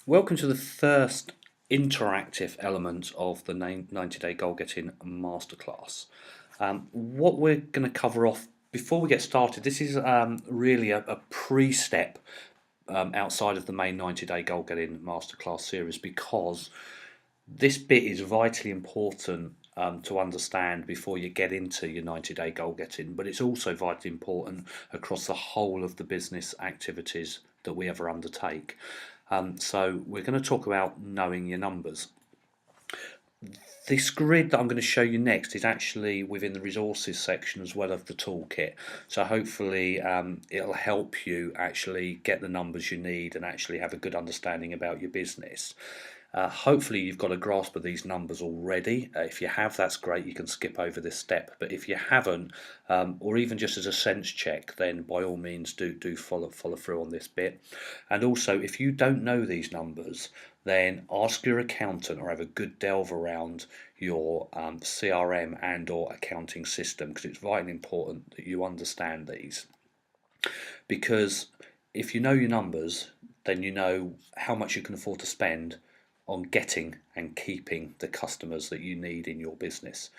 Welcome to the first interactive element of the 90-day goal getting masterclass. What we're going to cover off before we get started, this is really a pre-step outside of the main 90-day goal getting masterclass series, because this bit is vitally important to understand before you get into your 90-day goal getting, but it's also vitally important across the whole of the business activities that we ever undertake. So we're going to talk about knowing your numbers. This grid that I'm going to show you next is actually within the resources section as well as the toolkit. So hopefully it'll help you actually get the numbers you need and actually have a good understanding about your business. Hopefully you've got a grasp of these numbers already. If you have, that's great, you can skip over this step. But if you haven't, or even just as a sense check, then by all means do follow through on this bit. And also, if you don't know these numbers, then ask your accountant or have a good delve around your CRM and or accounting system, because it's vitally important that you understand these. Because if you know your numbers, then you know how much you can afford to spend on getting and keeping the customers that you need in your business.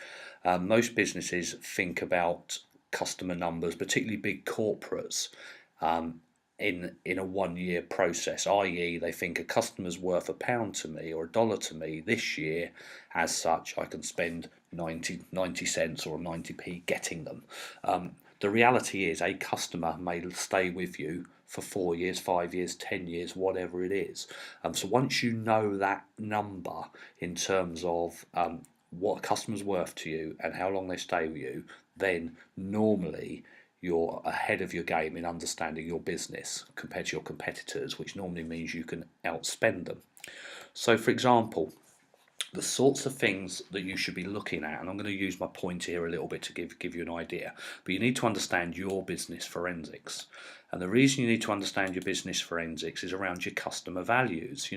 Most businesses think about customer numbers, particularly big corporates, in a 1 year process, i.e. they think a customer's worth £1 to me or $1 to me this year, as such I can spend 90 cents or 90p getting them. The reality is a customer may stay with you for 4 years, 5 years, 10 years, whatever it is. So once you know that number in terms of what a customer's worth to you and how long they stay with you, then normally you're ahead of your game in understanding your business compared to your competitors, which normally means you can outspend them. So for example, the sorts of things that you should be looking at, and I'm going to use my pointer here a little bit to give you an idea, but you need to understand your business forensics. And the reason you need to understand your business forensics is around your customer values.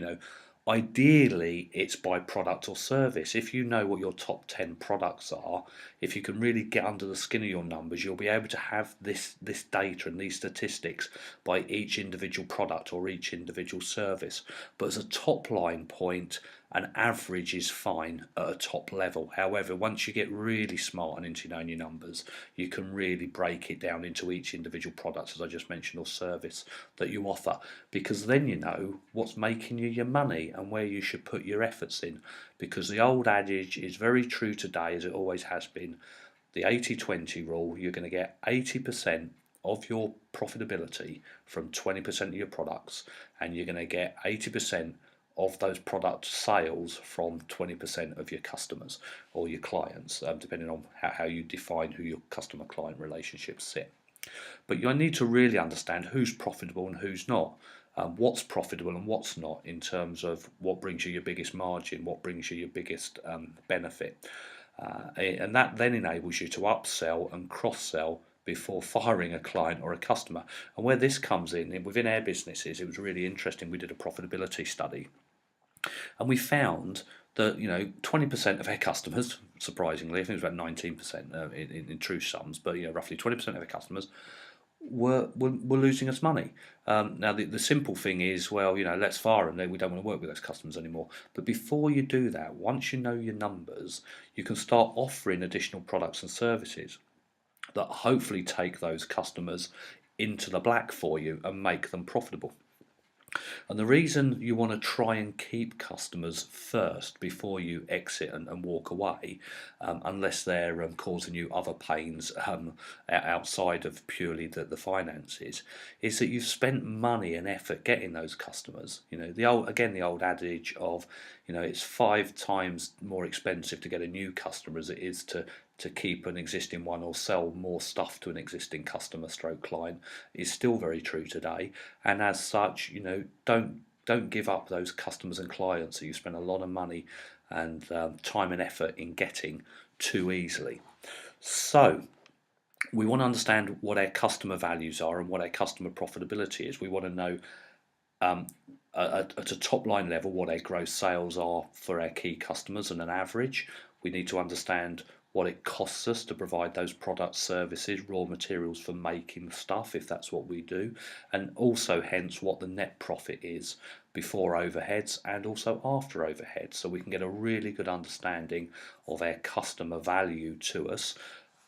Ideally it's by product or service. If you know what your top 10 products are, if you can really get under the skin of your numbers, you'll be able to have this data and these statistics by each individual product or each individual service. But as a top line point, an average is fine at a top level. However, once you get really smart and into knowing your numbers, you can really break it down into each individual product, as I just mentioned, or service that you offer, because then you know what's making you your money and where you should put your efforts in. Because the old adage is very true today, as it always has been. The 80-20 rule: you're going to get 80% of your profitability from 20% of your products, and you're going to get 80% of those product sales from 20% of your customers or your clients, depending on how you define who your customer client relationships sit. But you need to really understand who's profitable and who's not, what's profitable and what's not, in terms of what brings you your biggest margin, what brings you your biggest benefit. And that then enables you to upsell and cross-sell before firing a client or a customer. And where this comes in, within our businesses, it was really interesting. We did a profitability study, and we found that 20% of our customers, surprisingly, I think it was about 19% in true sums, but roughly 20% of our customers were losing us money. Now the simple thing is, well, let's fire them. We don't want to work with those customers anymore. But before you do that, once you know your numbers, you can start offering additional products and services that hopefully take those customers into the black for you and make them profitable. And the reason you want to try and keep customers first before you exit and walk away, unless they're causing you other pains outside of purely the finances, is that you've spent money and effort getting those customers. The old adage of, it's 5 times more expensive to get a new customer as it is to keep an existing one or sell more stuff to an existing customer stroke client is still very true today. And as such, don't give up those customers and clients that you spend a lot of money and time and effort in getting too easily. So we want to understand what our customer values are and what our customer profitability is. We want to know at a top line level what our gross sales are for our key customers and an average. We need to understand what it costs us to provide those products, services, raw materials for making the stuff, if that's what we do, and also hence what the net profit is before overheads and also after overheads, so we can get a really good understanding of our customer value to us.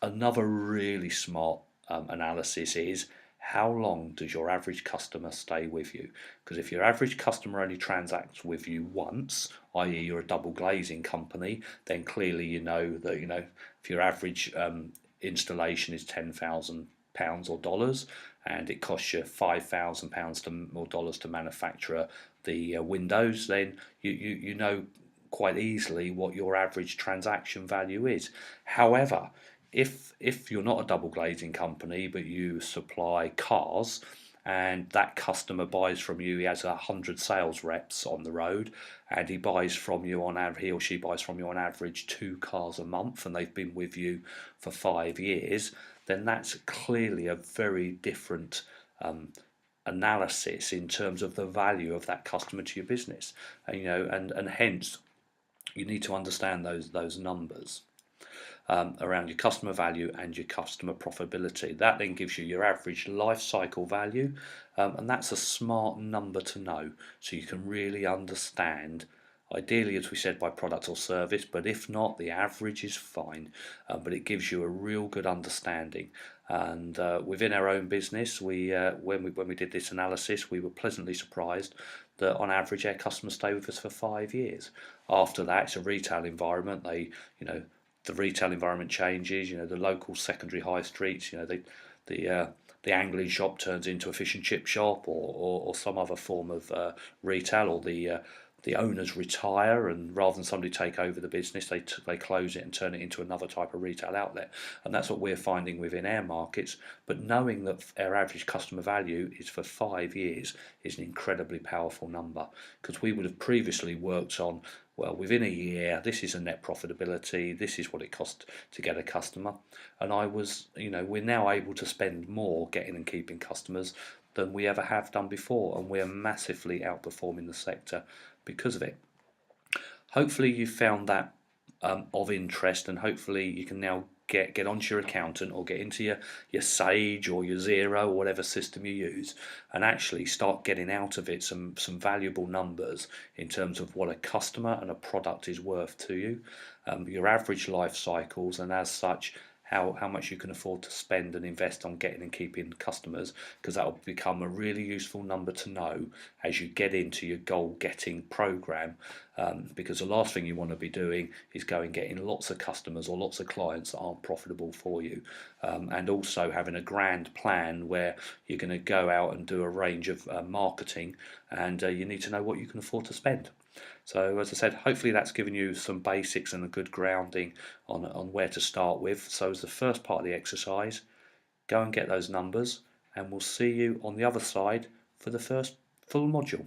Another really smart analysis is how long does your average customer stay with you? Because if your average customer only transacts with you once, i.e., you're a double glazing company, then clearly you know that if your average installation is £10,000 or dollars, and it costs you £5,000 or dollars to manufacture the windows, then you know quite easily what your average transaction value is. However, if you're not a double glazing company but you supply cars, and that customer buys from you, he has 100 sales reps on the road, and he buys from you on average, he or she buys from you on average 2 cars a month, and they've been with you for 5 years, then that's clearly a very different analysis in terms of the value of that customer to your business. And hence you need to understand those numbers around your customer value and your customer profitability. That then gives you your average life cycle value, and that's a smart number to know, so you can really understand, ideally, as we said, by product or service, but if not, the average is fine. But it gives you a real good understanding. And within our own business, when we did this analysis, we were pleasantly surprised that on average our customers stay with us for 5 years. After that, it's a retail environment. The retail environment changes. The local secondary high streets. The angling shop turns into a fish and chip shop, or some other form of retail, or the owners retire, and rather than somebody take over the business, they close it and turn it into another type of retail outlet. And that's what we're finding within our markets. But knowing that our average customer value is for 5 years is an incredibly powerful number, because we would have previously worked on, well, within a year, this is a net profitability, this is what it costs to get a customer. And we're now able to spend more getting and keeping customers than we ever have done before, and we're massively outperforming the sector because of it. Hopefully you found that of interest, and hopefully you can now get onto your accountant, or get into your Sage or your Xero or whatever system you use, and actually start getting out of it some valuable numbers in terms of what a customer and a product is worth to you, your average life cycles, and as such how much you can afford to spend and invest on getting and keeping customers, because that will become a really useful number to know as you get into your goal getting program, because the last thing you want to be doing is going getting lots of customers or lots of clients that aren't profitable for you, and also having a grand plan where you're going to go out and do a range of marketing, and you need to know what you can afford to spend. So as I said, hopefully that's given you some basics and a good grounding on where to start with. So as the first part of the exercise, go and get those numbers, and we'll see you on the other side for the first full module.